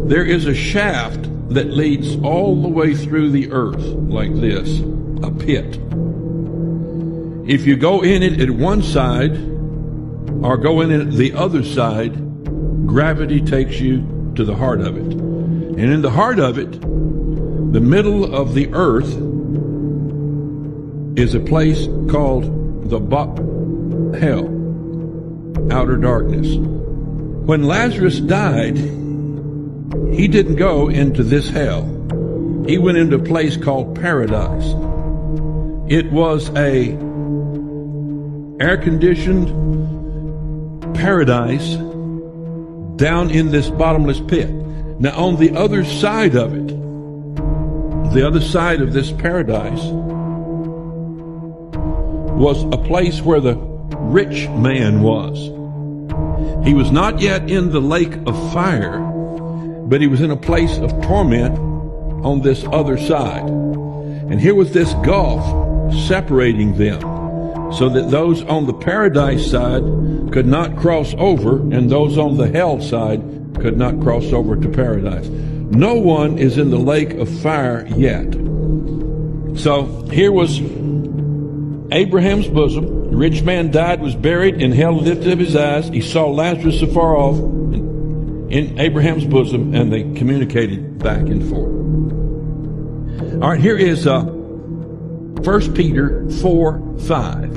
There is a shaft that leads all the way through the earth like this, a pit. If you go in it at one side or go in it at the other side, gravity takes you to the heart of it. And in the heart of it, the middle of the earth, is a place called the hell, outer darkness. When Lazarus died, he didn't go into this hell. He went into a place called paradise. It was a air-conditioned paradise down in this bottomless pit. Now on the other side of it, the other side of this paradise, was a place where the rich man was. He was not yet in the lake of fire, but he was in a place of torment on this other side. And here was this gulf separating them, so that those on the paradise side could not cross over, and those on the hell side could not cross over to paradise. No one is in the lake of fire yet. So here was Abraham's bosom. The rich man died, was buried, and hell lifted up his eyes. He saw Lazarus afar off in Abraham's bosom, and they communicated back and forth. All right, here is 1 Peter 4:5.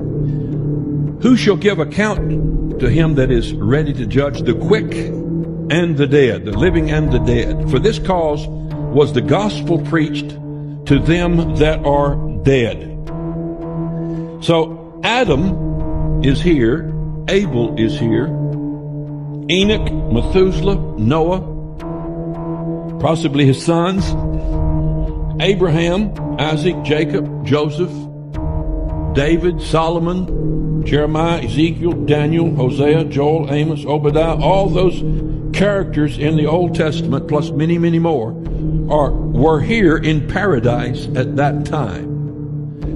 Who shall give account to him that is ready to judge the quick and the dead, the living and the dead? For this cause was the gospel preached to them that are dead. So Adam is here, Abel is here, Enoch, Methuselah, Noah, possibly his sons, Abraham, Isaac, Jacob, Joseph, David, Solomon, Jeremiah, Ezekiel, Daniel, Hosea, Joel, Amos, Obadiah, all those characters in the Old Testament, plus many, many more, were here in paradise at that time.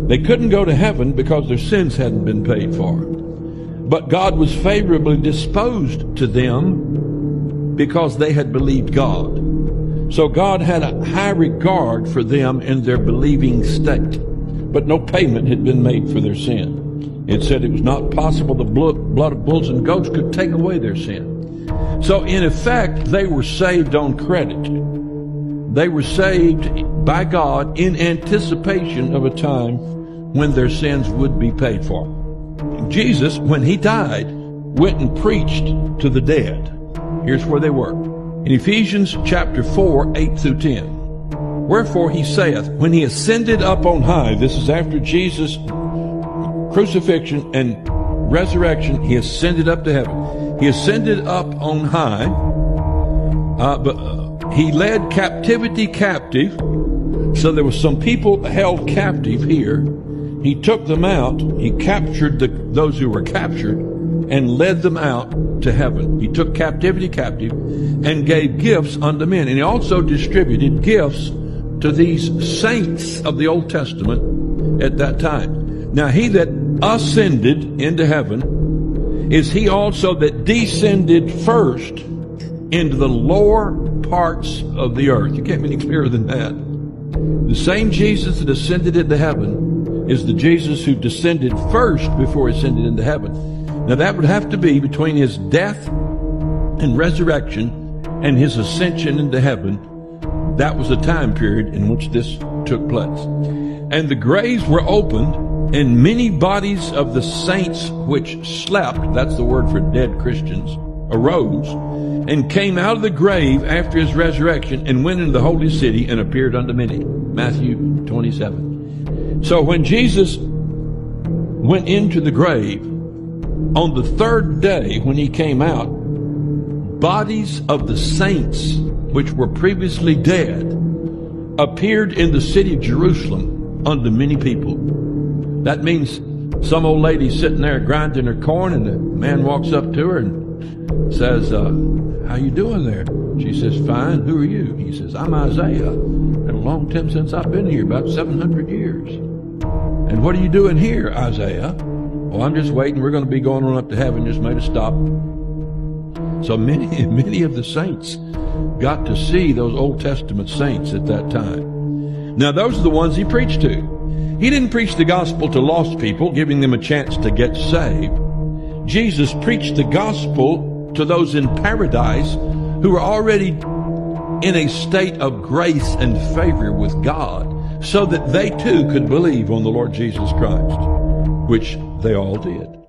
They couldn't go to heaven because their sins hadn't been paid for. But God was favorably disposed to them because they had believed God. So God had a high regard for them in their believing state. But no payment had been made for their sin. It said it was not possible the blood of bulls and goats could take away their sin. So in effect, they were saved on credit. They were saved by God in anticipation of a time when their sins would be paid for. Jesus, when he died, went and preached to the dead. Here's where they were. In Ephesians chapter 4, 8 through 10. Wherefore he saith, when he ascended up on high, this is after Jesus' crucifixion and resurrection, he ascended up to heaven. He ascended up on high, but he led captivity captive. So there was some people held captive here. He took them out. He captured those who were captured and led them out to heaven. He took captivity captive and gave gifts unto men. And he also distributed gifts to these saints of the Old Testament at that time. Now he that ascended into heaven, is he also that descended first into the lower parts of the earth. You can't be any clearer than that. The same Jesus that ascended into heaven is the Jesus who descended first before he ascended into heaven. Now that would have to be between his death and resurrection and his ascension into heaven. That was the time period in which this took place. And the graves were opened, and many bodies of the saints which slept, that's the word for dead Christians, arose and came out of the grave after his resurrection and went into the holy city and appeared unto many. Matthew 27. So when Jesus went into the grave, on the third day when he came out, bodies of the saints which were previously dead appeared in the city of Jerusalem unto many people. That means some old lady sitting there grinding her corn, and the man walks up to her and says, how you doing there? She says, fine. Who are you? He says, I'm Isaiah. And a long time since I've been here, about 700 years. And what are you doing here, Isaiah? Well, I'm just waiting. We're going to be going on up to heaven. Just made a stop. So many of the saints got to see those Old Testament saints at that time. Now, those are the ones he preached to. He didn't preach the gospel to lost people, giving them a chance to get saved. Jesus preached the gospel to those in paradise who were already in a state of grace and favor with God, so that they too could believe on the Lord Jesus Christ, which they all did.